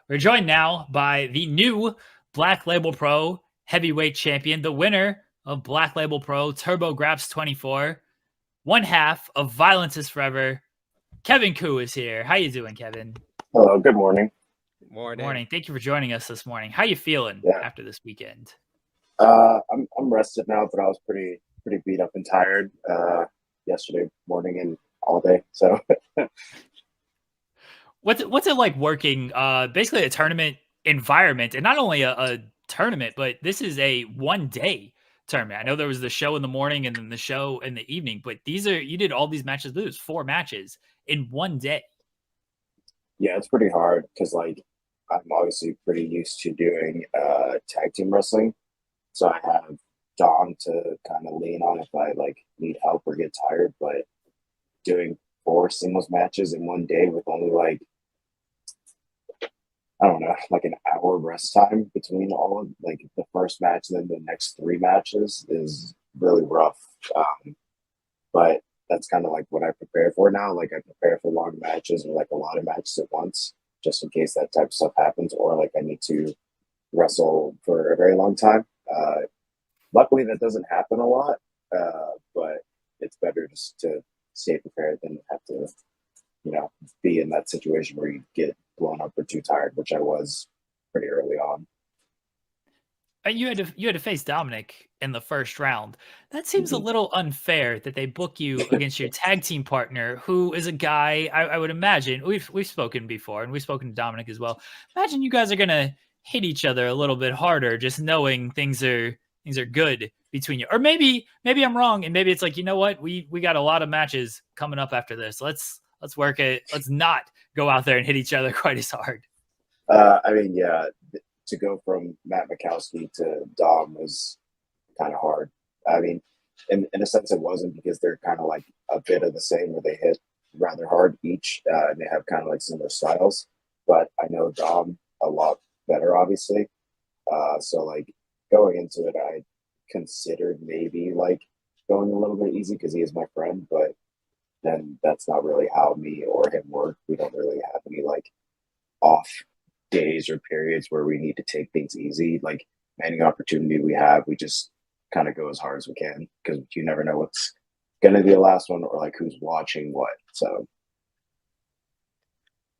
We're joined now by the new Black Label Pro Heavyweight Champion, the winner of Black Label Pro Turbo Graps 24, one half of Violence is Forever. Kevin Koo is here. How you doing, Kevin? Hello, good morning. Good morning. Thank you for joining us this morning. How you feeling after this weekend? I'm rested now, but I was pretty beat up and tired yesterday morning and all day. So What's it like working basically a tournament environment, and not only a tournament, but this is a 1 day tournament. I know there was the show in the morning and then the show in the evening, but you did all these matches. This was 4 matches in 1 day. Yeah, it's pretty hard because I'm obviously pretty used to doing tag team wrestling, so I have Dom to kind of lean on if I need help or get tired. But doing 4 singles matches in 1 day with only I don't know, an hour rest time between all of the first match and then the next 3 matches is really rough. But that's kind of what I prepare for now. I prepare for long matches or a lot of matches at once, just in case that type of stuff happens, or I need to wrestle for a very long time. Luckily, that doesn't happen a lot, but it's better just to stay prepared than have to, be in that situation where you get blown up or too tired, which I was pretty early on. You had to face Dominic in the first round. That seems a little unfair that they book you against your tag team partner, who is a guy I would imagine we've spoken before, and we've spoken to Dominic as well. Imagine you guys are gonna hit each other a little bit harder, just knowing things are good between you. Or maybe I'm wrong, and maybe it's you know what, we got a lot of matches coming up after this. Let's work it. Let's not go out there and hit each other quite as hard. Yeah. To go from Matt Mikowski to Dom was kind of hard. In a sense, it wasn't, because they're kind of a bit of the same, where they hit rather hard each, and they have kind of similar styles. But I know Dom a lot better, obviously. So going into it, I considered maybe going a little bit easy because he is my friend, but then that's not really how me or him work. We don't really have any off days or periods where we need to take things easy. Any opportunity we have, we just kind of go as hard as we can, because you never know what's going to be the last one, or who's watching what. So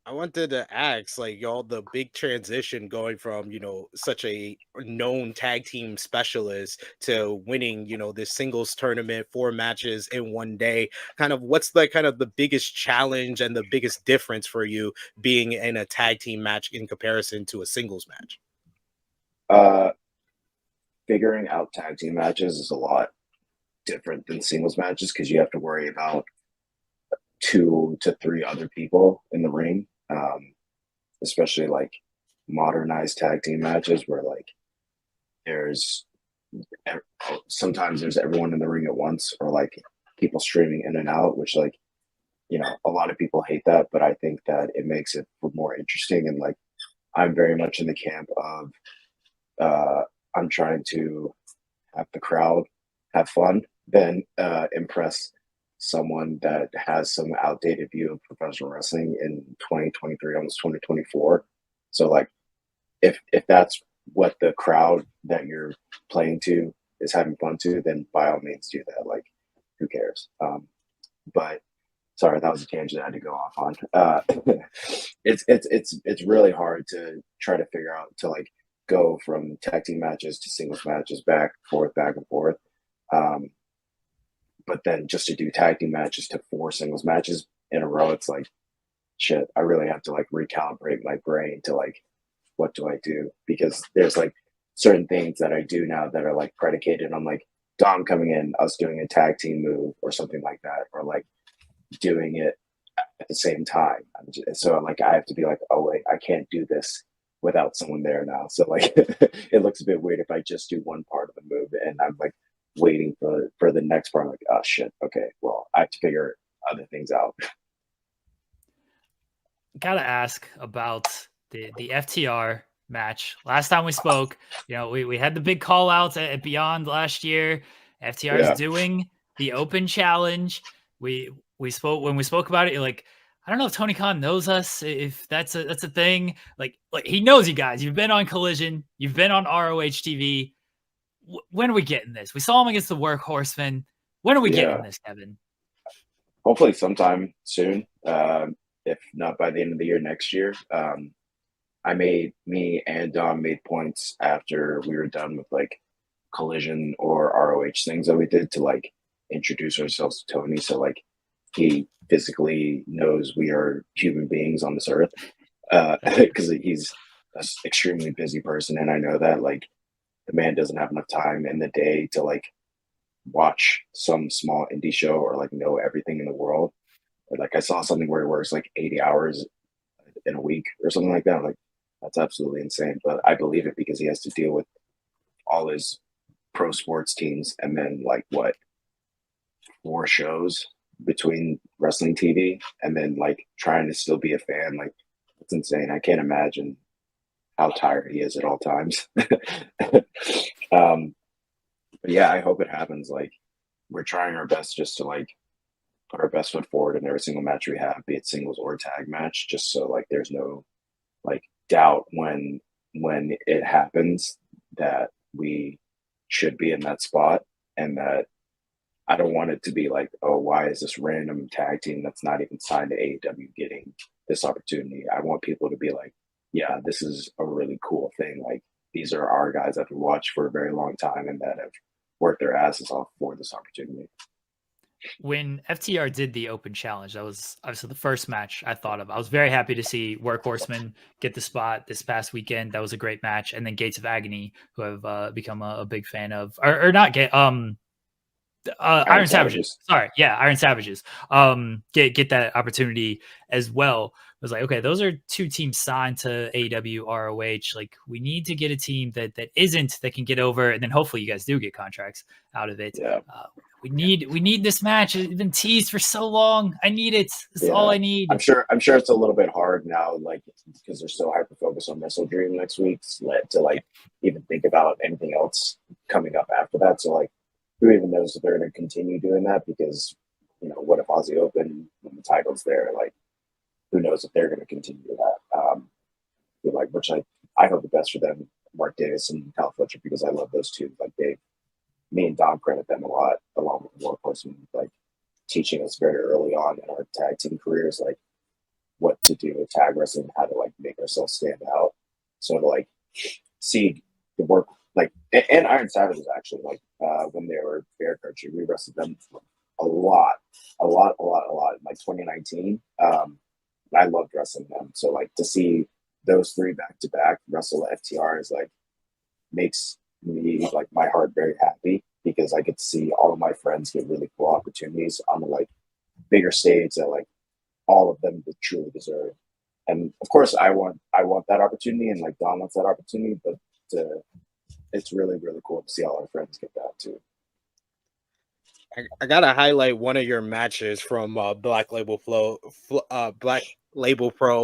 I wanted to ask, y'all, the big transition going from, such a known tag team specialist to winning, this singles tournament, 4 matches in 1 day. What's the biggest challenge and the biggest difference for you being in a tag team match in comparison to a singles match? Figuring out tag team matches is a lot different than singles matches, because you have to worry about 2 to 3 other people in the ring. Especially modernized tag team matches where sometimes there's everyone in the ring at once, or people streaming in and out, which a lot of people hate that, but I think that it makes it more interesting. And I'm very much in the camp of I'm trying to have the crowd have fun, then impress someone that has some outdated view of professional wrestling in 2023, almost 2024. So if that's what the crowd that you're playing to is having fun to, then by all means do that. Who cares? But sorry, that was a tangent I had to go off on. It's really hard to try to figure out to go from tag team matches to singles matches, back and forth. But then just to do tag team matches to 4 singles matches in a row, it's shit, I really have to recalibrate my brain to what do I do? Because there's certain things that I do now that are predicated on Dom coming in, us doing a tag team move or something like that, or doing it at the same time. So I have to be oh wait, I can't do this without someone there now. So it looks a bit weird if I just do one part of the move and I'm waiting for the next part. Oh shit, okay, well, I have to figure other things out. Gotta ask about the FTR match. Last time we spoke, we had the big call outs at Beyond last year. FTR is doing the Open Challenge. We spoke about it. You're I don't know if Tony Khan knows us, if that's a thing. Like he knows you guys. You've been on Collision, you've been on ROH TV. When are we getting this? We saw him against the Workhorsemen. When are we getting this, Kevin? Hopefully sometime soon. If not by the end of the year, next year. Me and Dom made points after we were done with like Collision or ROH things that we did to like introduce ourselves to Tony. So like he physically knows we are human beings on this earth. Because he's an extremely busy person, and I know that like the man doesn't have enough time in the day to like watch some small indie show or like know everything in the world. Like I saw something where he works like 80 hours in a week or something like that. I'm like, that's absolutely insane. But I believe it because he has to deal with all his pro sports teams and then like 4 shows between wrestling TV and then like trying to still be a fan. Like it's insane. I can't imagine how tired he is at all times. But yeah, I hope it happens. Like we're trying our best just to like put our best foot forward in every single match we have, be it singles or tag match, just so like there's no like doubt when it happens that we should be in that spot, and that I don't want it to be like, oh, why is this random tag team that's not even signed to AEW getting this opportunity? I want people to be like, yeah, this is a really cool thing. Like these are our guys that we watched for a very long time and that have worked their asses off for this opportunity. When FTR did the open challenge, that was obviously the first match I thought of. I was very happy to see Workhorsemen get the spot this past weekend. That was a great match. And then Gates of Agony, who I've become a big fan of, or not get Iron Savages. Sorry, yeah, Iron Savages. Get that opportunity as well. I was like, okay, those are 2 teams signed to AEW, ROH. Like, we need to get a team that can get over, and then hopefully you guys do get contracts out of it. Yeah. We need this match. It's been teased for so long. I need it. This is all I need. I'm sure it's a little bit hard now, like because they're so hyper focused on Wrestle Dream next week to like even think about anything else coming up after that. So like, who even knows if they're going to continue doing that? Because what if Aussie Open when the title's there? Like, who knows if they're going to continue that? Like, which I hope the best for them, Mark Davis and Kyle Fletcher, because I love those two. Like me and Dom credit them a lot, along with Workhorsemen, like teaching us very early on in our tag team careers, like what to do with tag wrestling, how to like make ourselves stand out. So to like see the work, like, and Iron Savages actually, like when they were Bear Country, we wrestled them a lot in like 2019. I loved wrestling them. So like to see those 3 back to back wrestle FTR is like makes me like my heart very happy, because I get to see all of my friends get really cool opportunities on the like bigger stage that like all of them truly deserve. And of course I want that opportunity, and like Don wants that opportunity, but it's really, really cool to see all our friends get that too. I gotta highlight one of your matches from Black Label Pro,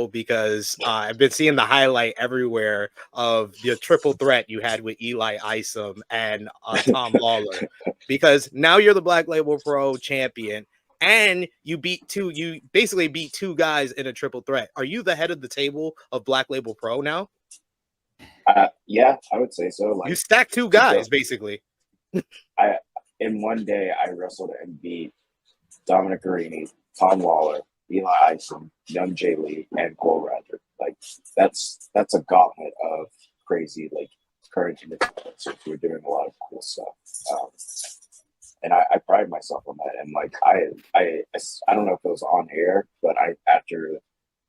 because I've been seeing the highlight everywhere of the triple threat you had with Eli Isom and Tom Lawler, because now you're the Black Label Pro champion and you basically beat 2 guys in a triple threat. Are you the head of the table of Black Label Pro now? Yeah, I would say so. Like, you stacked 2 guys basically. In one day I wrestled and beat Dominic Guarini, Tom Lawler, Eli Isom, Young Jay Lee, and Cole Radford. Like that's a gauntlet of crazy like current independents who are doing a lot of cool stuff. And I pride myself on that. And like I don't know if it was on air, but after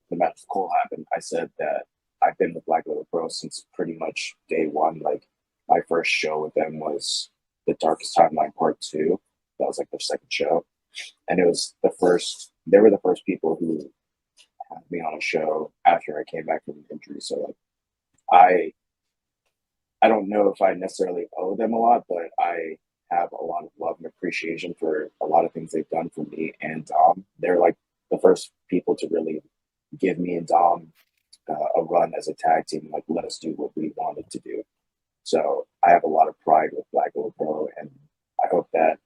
the match with Cole happened, I said that I've been with Black Label Pro since pretty much day one. Like my first show with them was The Darkest Timeline Part 2. That was like their second show. And it was they were the first people who had me on a show after I came back from an injury. So like I don't know if I necessarily owe them a lot, but I have a lot of love and appreciation for a lot of things they've done for me and Dom. They're like the first people to really give me and Dom a run as a tag team, like let us do what we wanted to do. So I have a lot of pride with Black Label Pro, and I hope that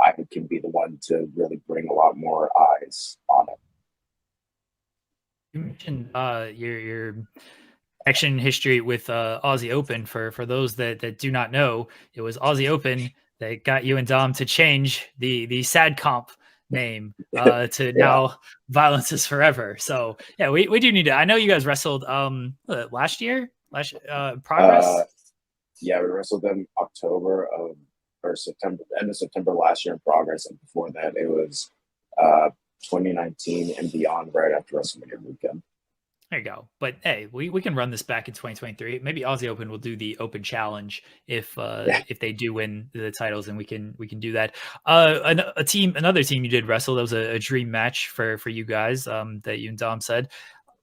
I can be the one to really bring a lot more eyes on it. mentioned your action history with Aussie Open. For those that do not know, it was Aussie Open that got you and Dom to change the sad comp name to now Violence is Forever. So yeah, we do need to. I know you guys wrestled last year, Progress. Yeah, we wrestled them October or September, end of September last year in Progress, and before that it was 2019 and beyond, right after WrestleMania weekend. There you go. But hey, we can run this back in 2023. Maybe Aussie Open will do the Open Challenge if they do win the titles, and we can do that. Another team you did wrestle. That was a dream match for you guys. That you and Dom said,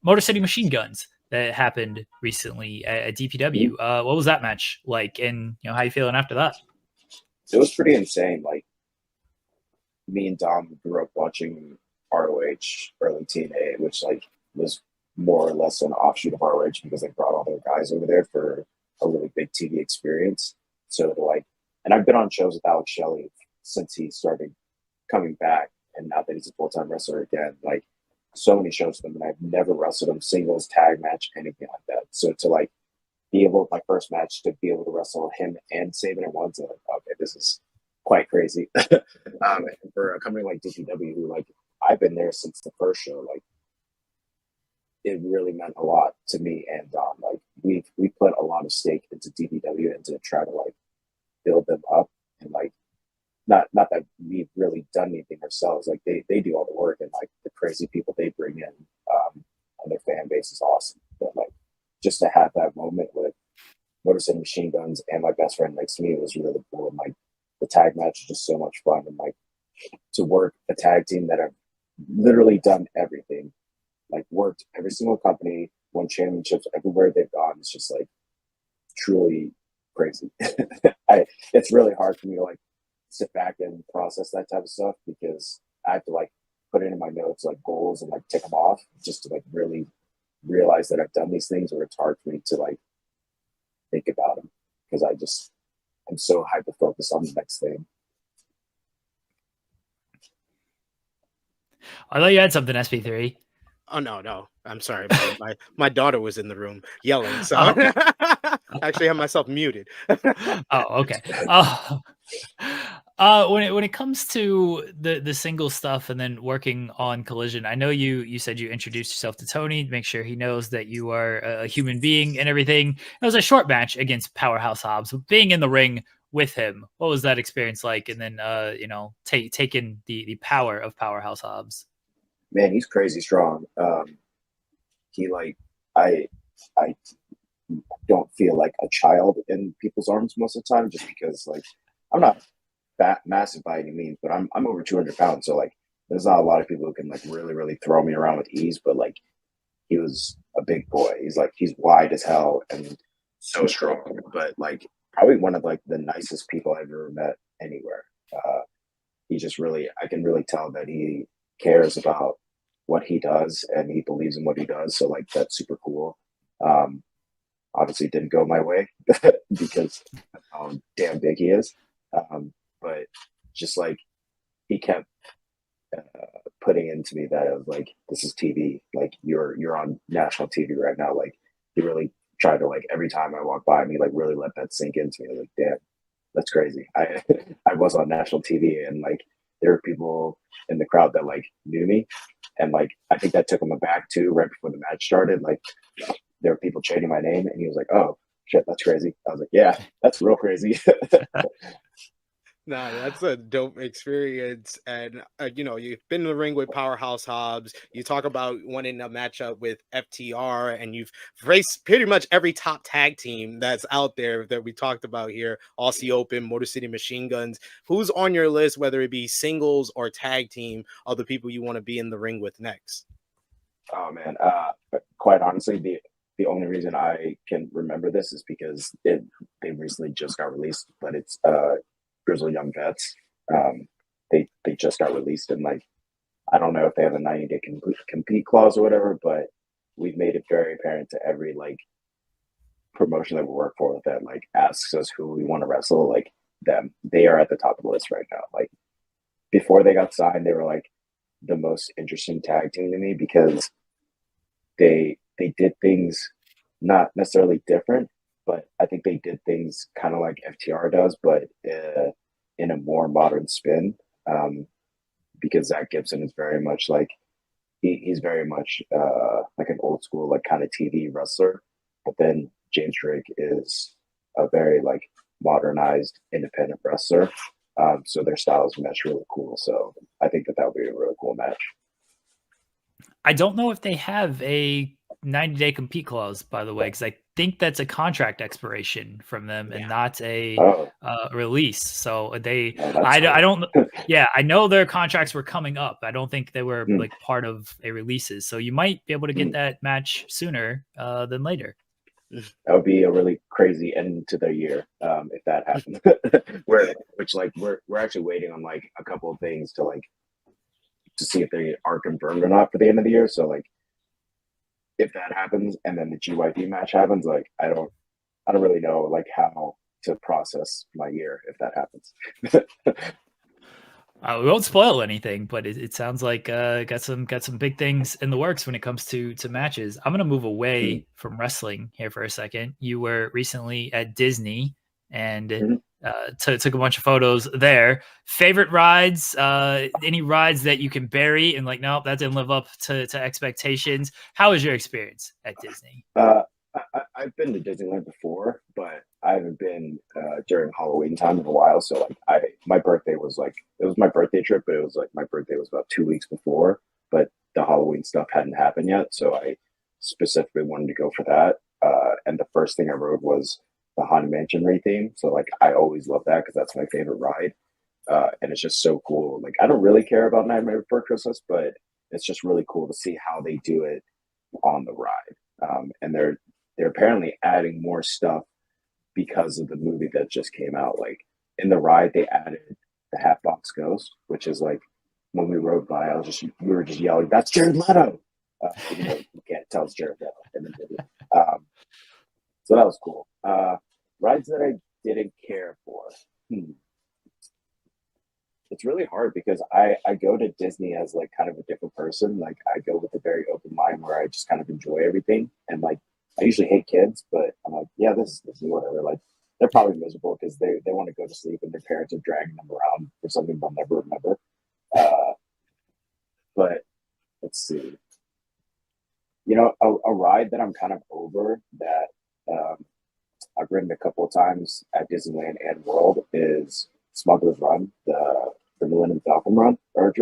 Motor City Machine Guns, that happened recently at DPW. What was that match like, and how you feeling after that? It was pretty insane. Like, me and Dom grew up watching ROH early TNA, which like was more or less an offshoot of ROH because they brought all their guys over there for a really big TV experience. So and I've been on shows with Alex Shelley since he started coming back, and now that he's a full-time wrestler again, like so many shows with him, and I've never wrestled him singles, tag match, anything like that. So to be able, my first match, to be able to wrestle him and Saban at once, I'm like, okay, this is quite crazy. And for a company like DPW, who I've been there since the first show, it really meant a lot to me and Dom. We put a lot of stake into DPW and to try to build them up, and not that we've really done anything ourselves. They do all the work, and the crazy people they bring in, and their fan base is awesome. But just to have that moment with Motor City Machine Guns and my best friend next to me was really cool. And the tag match is just so much fun, and to work a tag team that have literally done everything, worked every single company, won championships everywhere they've gone. It's just truly crazy. It's really hard for me to sit back and process that type of stuff, because I have to put it in my notes goals and tick them off, just to really realize that I've done these things, or it's hard for me to think about them, because I'm so hyper focused on the next thing. I thought you had something, SP3. Oh no! I'm sorry. My daughter was in the room yelling, so I actually have myself muted. Oh, okay. When it comes to the single stuff and then working on Collision, I know you said you introduced yourself to Tony to make sure he knows that you are a human being and everything. It was a short match against Powerhouse Hobbs. Being in the ring with him, what was that experience like? And then taking the power of Powerhouse Hobbs. Man, he's crazy strong. I don't feel like a child in people's arms most of the time, just because I'm not massive by any means, but I'm over 200 pounds, so there's not a lot of people who can really throw me around with ease. But he was a big boy. He's wide as hell and so strong, but probably one of the nicest people I've ever met anywhere. He just I can really tell that he cares about what he does, and he believes in what he does. So that's super cool. Obviously didn't go my way because of how damn big he is. But just he kept putting into me that of this is TV, you're on national TV right now. He really tried to every time I walk by me, really let that sink into me. I was damn, that's crazy. I was on national TV, and there were people in the crowd that knew me, and I think that took him aback too. Right before the match started, there were people chanting my name, and he was like, "Oh shit, that's crazy." I was like, "Yeah, that's real crazy." Nah, that's a dope experience. And you've been in the ring with Powerhouse Hobbs. You talk about wanting a matchup with FTR, and you've faced pretty much every top tag team that's out there that we talked about here. Aussie Open, Motor City Machine Guns. Who's on your list, whether it be singles or tag team, of the people you want to be in the ring with next? Oh man, quite honestly, the only reason I can remember this is because they recently just got released, but it's Grizzly Young Vets. They just got released, and I don't know if they have a 90-day compete clause or whatever, but we've made it very apparent to every promotion that we work for that asks us who we want to wrestle, them. They are at the top of the list right now. Before they got signed, they were the most interesting tag team to me, because they did things not necessarily different, but I think they did things kind of like FTR does, but in a more modern spin. Because Zach Gibson is very much like he's very much like an old school like kind of TV wrestler, but then James Drake is a very like modernized independent wrestler. So their styles mesh really cool. So I think that would be a really cool match. I don't know if they have a 90-day compete clause, by the way, because I think that's a contract expiration from them and not a release. So I don't, yeah, I know their contracts were coming up. I don't think they were like part of a releases. So you might be able to get that match sooner than later. That would be a really crazy end to the year if that happened. We're actually waiting on like a couple of things to see if they are confirmed or not for the end of the year. So like if that happens and then the GYP match happens, like I don't really know like how to process my year if that happens. We won't spoil anything, but it sounds like got some big things in the works when it comes to matches. I'm gonna move away from wrestling here for a second. You were recently at Disney and took a bunch of photos there. Favorite rides? Any rides that you can bury and like, nope, that didn't live up to expectations? How was your experience at Disney? I've been to Disneyland before, but I haven't been during Halloween time in a while. So like my birthday was like, it was my birthday trip, but it was like my birthday was about 2 weeks before, but the Halloween stuff hadn't happened yet. So I specifically wanted to go for that. And the first thing I rode was the Haunted Mansion theme. So like I always love that because that's my favorite ride. And it's just so cool. Like I don't really care about Nightmare Before Christmas, but it's just really cool to see how they do it on the ride. And they're apparently adding more stuff because of the movie that just came out. Like in the ride, they added the Hatbox Ghost, which is like when we rode by, we were just yelling, "That's Jared Leto!" Even though you can't tell it's Jared Leto in the video. So that was cool. Rides that I didn't care for. It's really hard because I go to Disney as like kind of a different person. Like I go with a very open mind where I just kind of enjoy everything. And like I usually hate kids, but I'm like, yeah, this is Disney, whatever. Like they're probably miserable because they want to go to sleep and their parents are dragging them around for something they'll never remember. But let's see. You know, a ride that I'm kind of over that I've ridden a couple of times at Disneyland and World is Smuggler's Run, the Millennium Falcon run or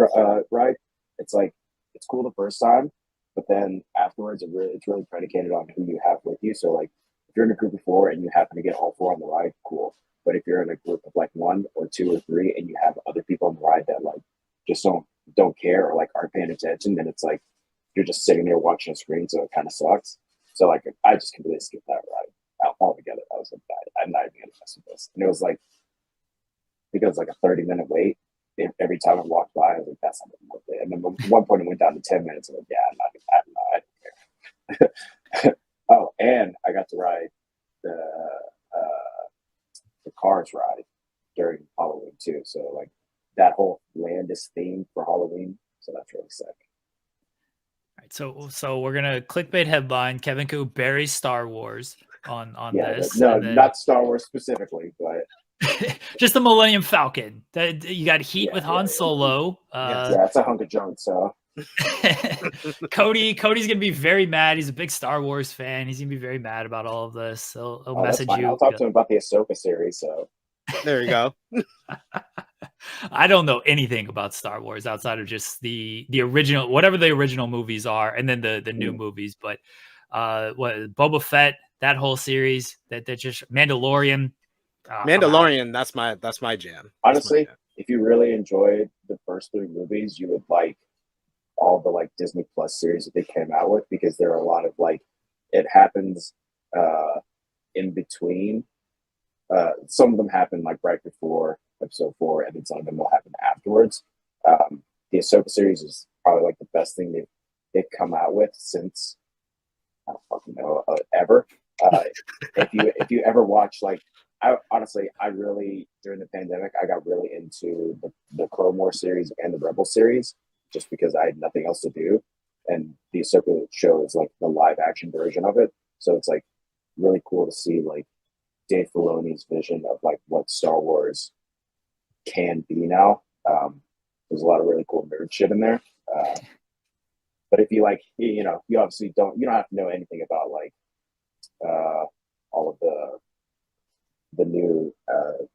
ride. It's like it's cool the first time, but then afterwards it's really predicated on who you have with you. So like if you're in a group of 4 and you happen to get all 4 on the ride, cool. But if you're in a group of like 1 or 2 or 3 and you have other people on the ride that like just don't care or like aren't paying attention, then it's like you're just sitting there watching a screen, so it kind of sucks. So like I just completely skipped that ride altogether. I was like, I'm not even gonna mess with this. And it was like I think it was like a 30-minute wait. Every time I walked by, I was like, that's not even worth it. And then at one point it went down to 10 minutes. I'm like, yeah, I don't care. Oh, and I got to ride the Cars ride during Halloween too. So like that whole land is themed for Halloween. So that's really sick. All right, so we're gonna clickbait headline: Kevin Koo buries Star Wars on this. No, not Star Wars specifically, but just the Millennium Falcon. That you got heat with Han Solo. Yeah, it's a hunk of junk. So Cody's gonna be very mad. He's a big Star Wars fan. He's gonna be very mad about all of this. He'll message you. I'll talk to him about the Ahsoka series. So there you go. I don't know anything about Star Wars outside of just the original, whatever the original movies are, and then the new movies. But what Boba Fett, that whole series, that just Mandalorian. Mandalorian, that's my jam. Honestly, if you really enjoyed the first 3 movies, you would like all the like Disney Plus series that they came out with, because there are a lot of like it happens in between. Some of them happen like right before episode 4, and then some of them will happen afterwards. The Ahsoka series is probably like the best thing they've come out with since I don't fucking know ever. If you ever watch like. I really, during the pandemic, I got really into the Clone Wars series and the Rebel series just because I had nothing else to do. and the Ahsoka show is like the live action version of it. So it's like really cool to see like Dave Filoni's vision of like what Star Wars can be now. There's a lot of really cool nerd shit in there. But if you like, you obviously don't have to know anything about like all of the new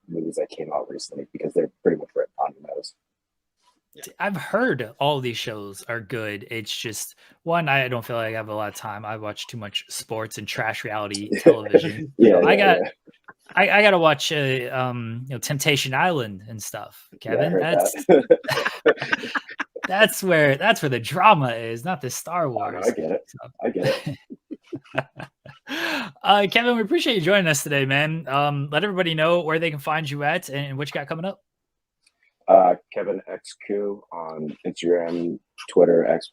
movies that came out recently, because they're pretty much right on your nose. I've heard all these shows are good. It's just one, I don't feel like I have a lot of time. I watch too much sports and trash reality television. I got to watch Temptation Island and stuff. Kevin, that's where the drama is, not the Star Wars. I get it. So. I get it. Kevin, we appreciate you joining us today, man. Let everybody know where they can find you at and what you got coming up. Kevin XQ on Instagram, Twitter, X,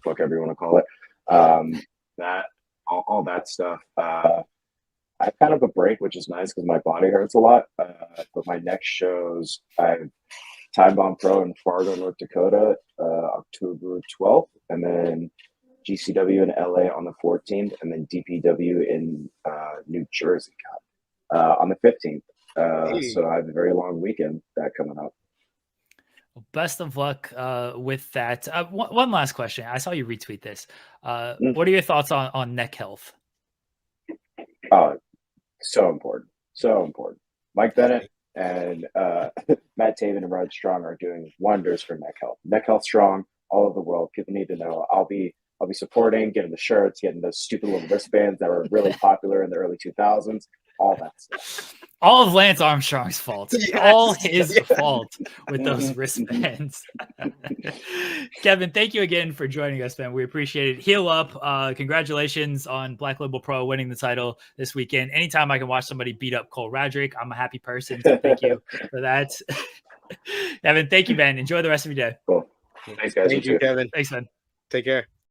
whatever you want to call it. That all that stuff. I have kind of a break, which is nice because my body hurts a lot. But my next shows, I have Time Bomb Pro in Fargo, North Dakota, October 12th, and then GCW in LA on the 14th, and then DPW in New Jersey on the 15th. So I have a very long weekend coming up. Best of luck with that. One last question. I saw you retweet this. What are your thoughts on neck health? So important. So important. Mike Bennett and Matt Taven and Rod Strong are doing wonders for neck health. Neck health strong all over the world. People need to know. I'll be supporting, getting the shirts, getting those stupid little wristbands that were really popular in the early 2000s. All that stuff. All of Lance Armstrong's fault. Yes. All his fault with those wristbands. Kevin, thank you again for joining us, man. We appreciate it. Heal up. Congratulations on Black Label Pro winning the title this weekend. Anytime I can watch somebody beat up Cole Radrick, I'm a happy person. So thank you for that. Kevin, thank you, man. Enjoy the rest of your day. Cool. Thanks, guys. Thank you, Kevin. Thanks, man. Take care.